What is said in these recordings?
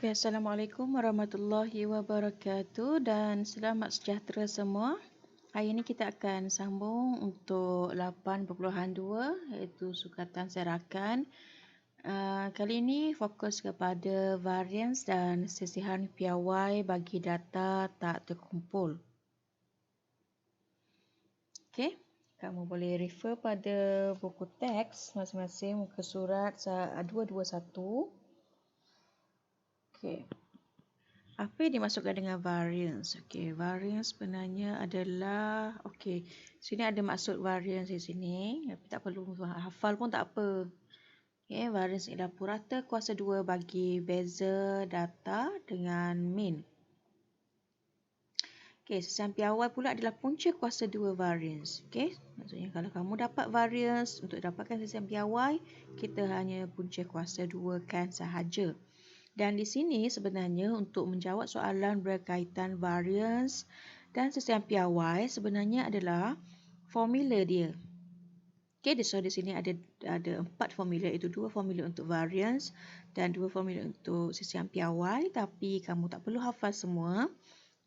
Okay, Assalamualaikum warahmatullahi wabarakatuh dan selamat sejahtera semua. Hari ini kita akan sambung untuk 8.2 iaitu sukatan serakan. Kali ini fokus kepada variance dan sisihan piawai bagi data tak terkumpul. Okay, kamu boleh refer pada buku teks masing-masing muka surat 221. Okay. Apa yang dimaksudkan dengan variance? Okey, variance sebenarnya adalah sini ada maksud variance di sini, tapi tak perlu hafal pun tak apa. Okey, variance ialah purata kuasa 2 bagi beza data dengan mean. Okey, sisihan piawai pula adalah punca kuasa 2 variance. Okey, maksudnya kalau kamu dapat variance untuk dapatkan sisihan piawai, kita hanya punca kuasa 2 kan sahaja. Dan di sini sebenarnya untuk menjawab soalan berkaitan variance dan sisihan piawai sebenarnya adalah formula dia. Okey, so di sini ada 4 formula, iaitu 2 formula untuk variance dan 2 formula untuk sisihan piawai, tapi kamu tak perlu hafal semua.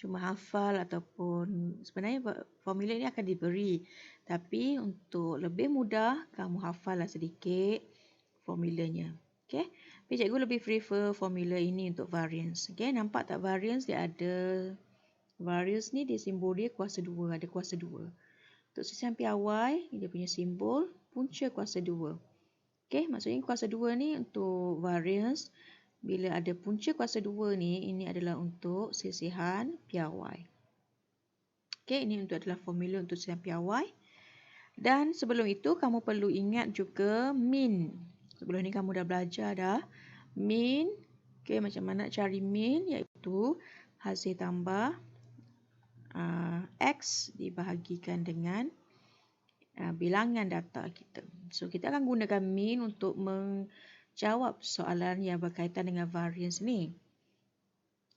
Cuma hafal ataupun sebenarnya formula ini akan diberi, tapi untuk lebih mudah kamu hafallah sedikit formulanya. Okey. Tapi cikgu lebih prefer formula ini untuk variance. Okey, nampak tak variance dia ada variance ni dia simbol dia kuasa 2, ada kuasa 2. Untuk sisihan piawai dia punya simbol punca kuasa 2. Okey, maksudnya kuasa 2 ni untuk variance, bila ada punca kuasa 2 ni ini adalah untuk sisihan piawai. Okey, ini adalah formula untuk sisihan piawai. Dan sebelum itu kamu perlu ingat juga mean. Sebelum ni kamu dah belajar dah mean. Okey, macam mana cari mean, iaitu hasil tambah X dibahagikan dengan bilangan data kita. So, kita akan gunakan mean untuk menjawab soalan yang berkaitan dengan variance ni.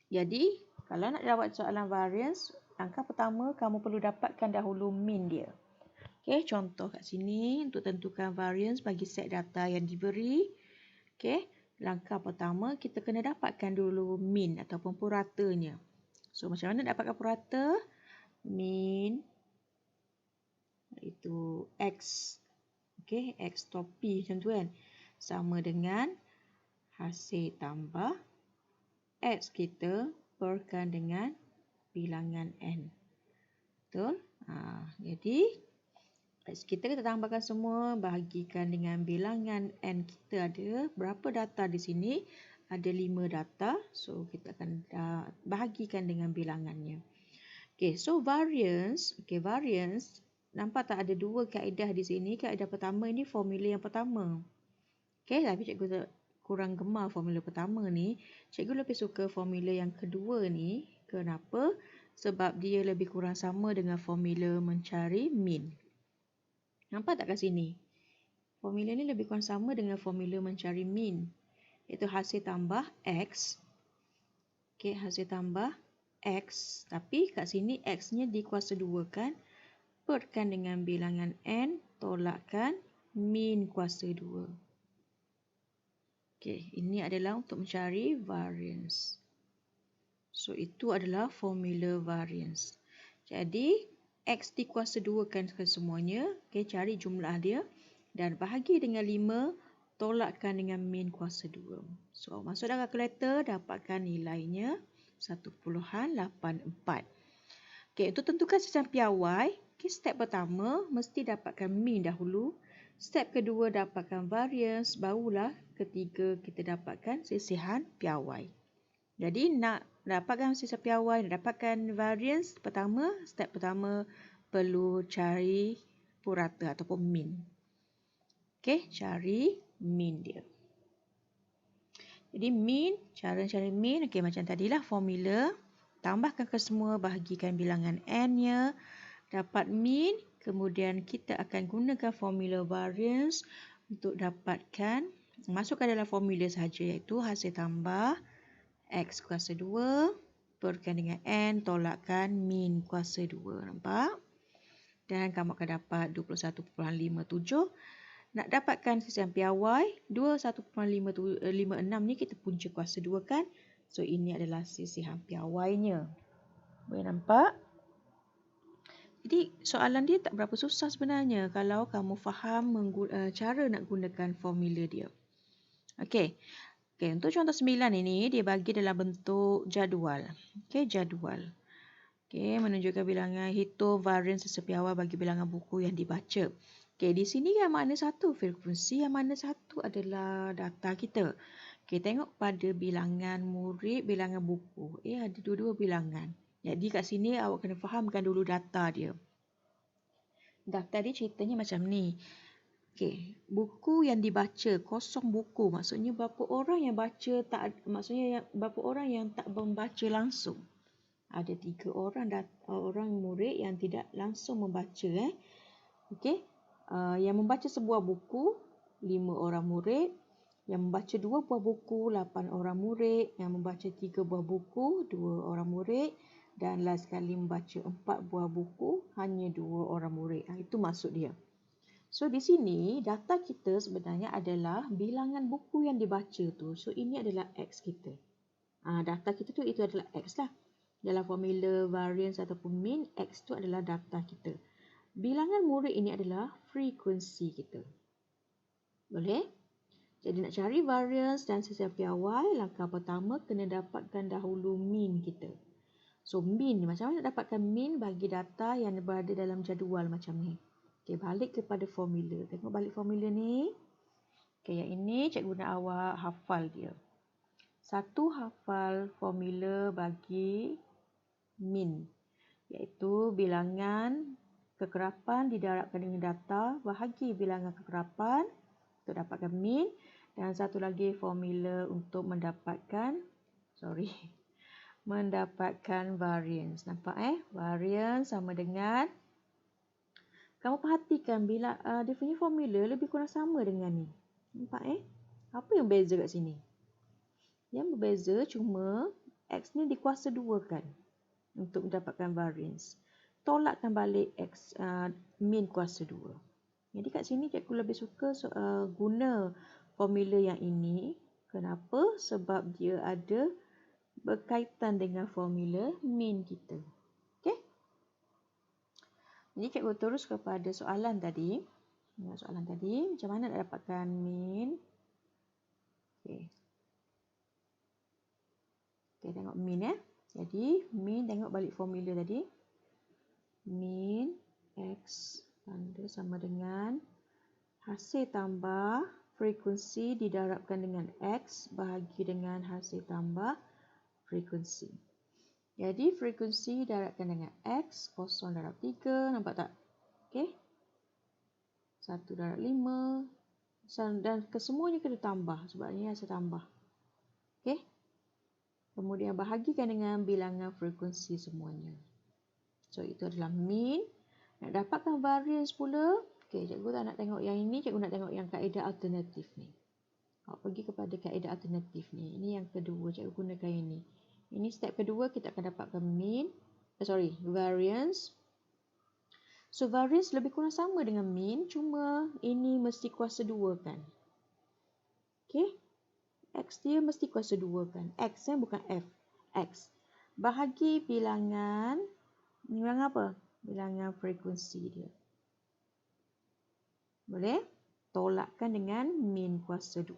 Jadi, kalau nak jawab soalan variance, langkah pertama kamu perlu dapatkan dahulu mean dia. Okey, contoh kat sini untuk tentukan variance bagi set data yang diberi. Okey, langkah pertama kita kena dapatkan dulu mean ataupun puratanya. So, macam mana dapatkan purata? Mean iaitu X. Okey, X topi macam tu kan. Sama dengan hasil tambah X kita perkan dengan bilangan N. Betul? Jadi kita tambahkan semua, bahagikan dengan bilangan N kita ada berapa data di sini? Ada 5 data. So, kita akan bahagikan dengan bilangannya. Okay, so variance. Okay, variance. Nampak tak ada 2 kaedah di sini? Kaedah pertama ini formula yang pertama. Okay, tapi cikgu kurang gemar formula pertama ni. Cikgu lebih suka formula yang kedua ni. Kenapa? Sebab dia lebih kurang sama dengan formula mencari mean. Nampak tak kat sini? Formula ni lebih kurang sama dengan formula mencari mean. Iaitu hasil tambah X. Okey, hasil tambah X. Tapi kat sini X-nya dikuasa 2 kan. Perkan dengan bilangan N. Tolakkan mean kuasa 2. Okey, ini adalah untuk mencari variance. So, itu adalah formula variance. Jadi, X dikuasa 2 kan semuanya. Okay, cari jumlah dia. Dan bahagi dengan 5. Tolakkan dengan mean kuasa 2. So, masuk dalam kalkulator. Dapatkan nilainya 1.84. Okay, untuk tentukan sisihan piawai. Okay, step pertama. Mesti dapatkan mean dahulu. Step kedua dapatkan variance. Barulah ketiga kita dapatkan sisihan piawai. Jadi nak dapatkan sisihan piawai, nak dapatkan variance, step pertama perlu cari purata ataupun mean. Okey, cari mean dia. Jadi mean, cara cari mean, okey macam tadilah formula. Tambahkan ke semua, bahagikan bilangan N-nya, dapat mean, kemudian kita akan gunakan formula variance untuk dapatkan, masukkan dalam formula sahaja iaitu hasil tambah X kuasa 2 perkan dengan N, tolakkan mean kuasa 2. Nampak? Dan kamu akan dapat 21.57. Nak dapatkan sisihan piawai, 21.56 ni kita punca kuasa 2 kan. So, ini adalah sisihan piawainya. Boleh nampak? Jadi, soalan dia tak berapa susah sebenarnya kalau kamu faham cara nak gunakan formula dia. Okey. Okey, untuk contoh 9 ini, dia bagi dalam bentuk jadual. Okey, jadual. Okey, menunjukkan bilangan hitung varians sesepiawai bagi bilangan buku yang dibaca. Okey, di sini yang mana satu frekuensi, yang mana satu adalah data kita. Okey, tengok pada bilangan murid, bilangan buku. Ada dua-dua bilangan. Jadi kat sini awak kena fahamkan dulu data dia. Data dia ceritanya macam ni. Okey, buku yang dibaca, kosong buku. Maksudnya berapa orang yang baca berapa orang yang tak membaca langsung. Ada 3 orang murid yang tidak langsung membaca. Okey. Yang membaca sebuah buku, 5 orang murid. Yang membaca 2 buah buku, 8 orang murid. Yang membaca 3 buah buku, 2 orang murid. Dan last sekali membaca 4 buah buku, hanya 2 orang murid. Itu maksud dia. So, di sini data kita sebenarnya adalah bilangan buku yang dibaca tu. So, ini adalah X kita. Data kita tu itu adalah X lah. Dalam formula variance ataupun mean, X tu adalah data kita. Bilangan murid ini adalah frekuensi kita. Boleh? Jadi nak cari variance dan sisihan piawai, langkah pertama kena dapatkan dahulu mean kita. So, mean, macam mana nak dapatkan mean bagi data yang berada dalam jadual macam ni? Okey, balik kepada formula. Tengok balik formula ni. Okey, yang ini cikgu nak awak hafal dia. Satu, hafal formula bagi mean, iaitu bilangan kekerapan didarabkan dengan data, bahagi bilangan kekerapan untuk dapatkan mean. Dan satu lagi formula untuk mendapatkan variance. Nampak Variance sama dengan, kamu perhatikan bila dia punya formula lebih kurang sama dengan ni. Nampak Apa yang beza kat sini? Yang berbeza cuma X ni dikuasa 2 kan untuk mendapatkan variance. Tolakkan balik X mean kuasa 2. Jadi kat sini cikgu lebih suka guna formula yang ini. Kenapa? Sebab dia ada berkaitan dengan formula mean kita. Okey? Jadi cikgu terus kepada soalan tadi. Soalan tadi, macam mana nak dapatkan mean? Okey. Okey, tengok mean Jadi, mean tengok balik formula tadi. Mean X tanda sama dengan hasil tambah frekuensi didarabkan dengan X bahagi dengan hasil tambah frekuensi. Jadi, frekuensi darabkan dengan X, 0 darab 3, nampak tak? Okey. 1 darab 5. Dan kesemuanya kena tambah sebab ni hasil tambah. Okey. Kemudian bahagikan dengan bilangan frekuensi semuanya. So, itu adalah mean. Nak dapatkan variance pula. Okey, cikgu tak nak tengok yang ini. Cikgu nak tengok yang kaedah alternatif ni. Awak pergi kepada kaedah alternatif ni. Ini yang kedua. Cikgu gunakan ini. Ini step kedua kita akan dapatkan variance. So, variance lebih kurang sama dengan mean. Cuma ini mesti kuasa 2 kan. Okey. X dia mesti kuasa 2 kan. X bukan F. X. Bahagi bilangan. Bilangan apa? Bilangan frekuensi dia. Boleh? Tolakkan dengan mean kuasa 2.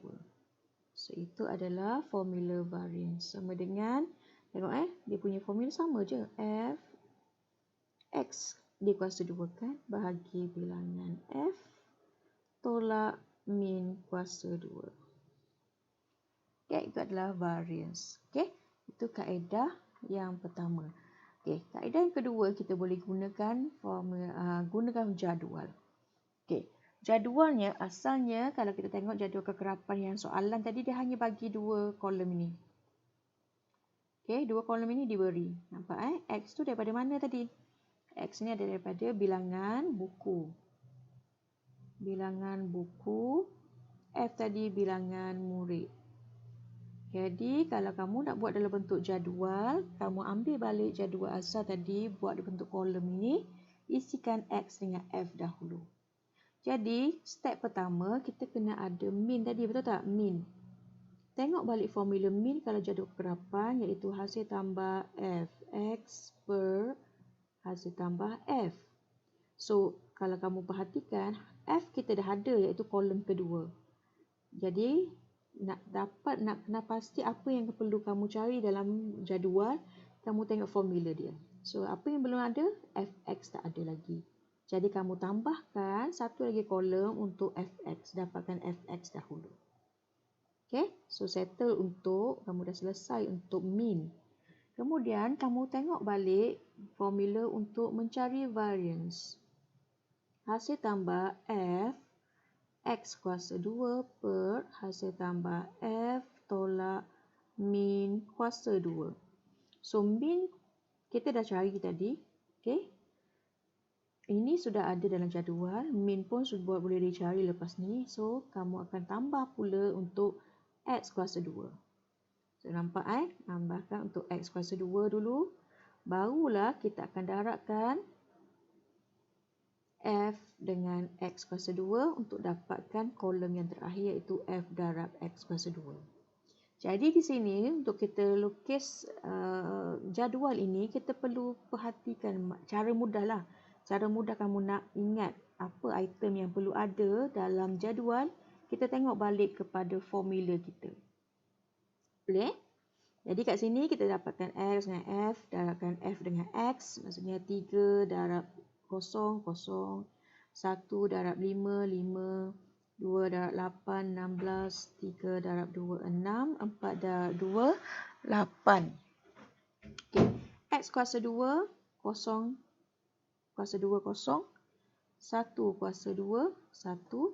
So, itu adalah formula variance. Sama dengan, tengok dia punya formula sama je. F, X dia kuasa 2 kan. Bahagi bilangan F, tolak mean kuasa 2. Okay, itu adalah variance. Okay, itu kaedah yang pertama. Okay, kaedah yang kedua kita boleh gunakan gunakan jadual. Okay, jadualnya asalnya kalau kita tengok jadual kekerapan yang soalan tadi dia hanya bagi 2 kolom ini. Okay, 2 kolom ini diberi. Nampak X tu daripada mana tadi? X ni ada daripada bilangan buku. Bilangan buku. F tadi bilangan murid. Jadi, kalau kamu nak buat dalam bentuk jadual, kamu ambil balik jadual asal tadi, buat dalam bentuk kolom ini, isikan X dengan F dahulu. Jadi, step pertama, kita kena ada mean tadi, betul tak? Mean. tengok balik formula min kalau jadual kekerapan, iaitu hasil tambah fx per hasil tambah f. So, kalau kamu perhatikan, f kita dah ada, iaitu kolom kedua. Jadi, nak kena pasti apa yang perlu kamu cari dalam jadual, kamu tengok formula dia. So, apa yang belum ada, fx tak ada lagi. Jadi, kamu tambahkan satu lagi kolom untuk fx, dapatkan fx dahulu. Okay, so settle untuk, kamu dah selesai untuk min. Kemudian, kamu tengok balik formula untuk mencari variance. Hasil tambah f x kuasa 2 per hasil tambah f tolak min kuasa 2. So, min kita dah cari tadi. Okay. Ini sudah ada dalam jadual. Min pun sudah boleh dicari lepas ni. So, kamu akan tambah pula untuk x kuasa 2. So, nampak tambahkan untuk x kuasa 2 dulu. Barulah kita akan darabkan f dengan x kuasa 2 untuk dapatkan kolom yang terakhir, iaitu f darab x kuasa 2. Jadi di sini untuk kita lukis jadual ini, kita perlu perhatikan cara mudah lah. Cara mudah kamu nak ingat apa item yang perlu ada dalam jadual, kita tengok balik kepada formula kita. Boleh? Jadi kat sini kita dapatkan x dengan f, darabkan f dengan x, maksudnya 3 darab 0, 0, 1 darab 5, 5, 2 darab 8, 16, 3 darab 2, 6, 4 darab 2, 8. Okay. X kuasa 2, 0, kuasa 2, 0, 1 kuasa 2, 1,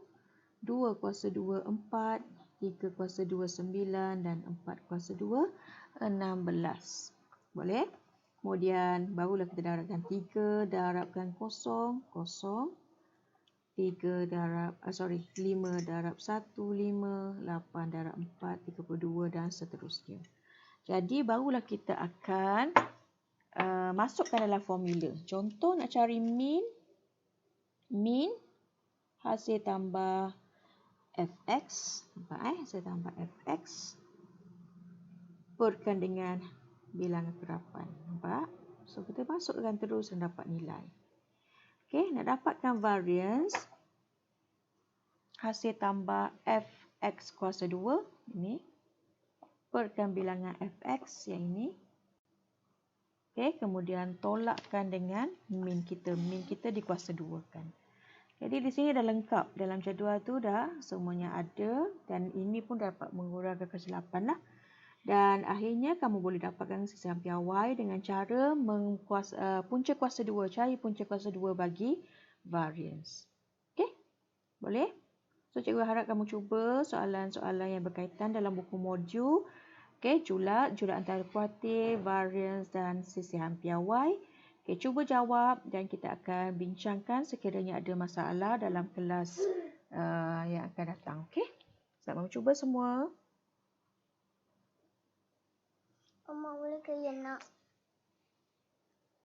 2 kuasa 2, 4, 3 kuasa 2, 9 dan 4 kuasa 2, 16. Boleh? Kemudian barulah kita darabkan 3 darabkan 0, 0. 5 darab 1, 5, 8 darab 4, 32 dan seterusnya. Jadi barulah kita akan masukkan dalam formula. Contoh nak cari min hasil tambah fx, nampak hasil tambah fx perkan dengan bilangan kerapan, nampak? So kita masukkan terus dan dapat nilai. Okey, nak dapatkan variance hasil tambah fx kuasa 2 ini perkan bilangan fx yang ini. Okey, kemudian tolakkan dengan min kita. Min kita dikuasa 2 kan. Jadi di sini dah lengkap. Dalam jadual tu dah semuanya ada dan ini pun dapat mengurangkan kesilapan lah. Dan akhirnya kamu boleh dapatkan sisihan piawai dengan cara punca kuasa 2. Cari punca kuasa 2 bagi variance. Okey? Boleh? So, cikgu harap kamu cuba soalan-soalan yang berkaitan dalam buku modul. Okey, jula antara kuartil, variance dan sisihan piawai. Okey, cuba jawab dan kita akan bincangkan sekiranya ada masalah dalam kelas yang akan datang. Okey? Selamat mencuba semua. Oma boleh ke ya nak?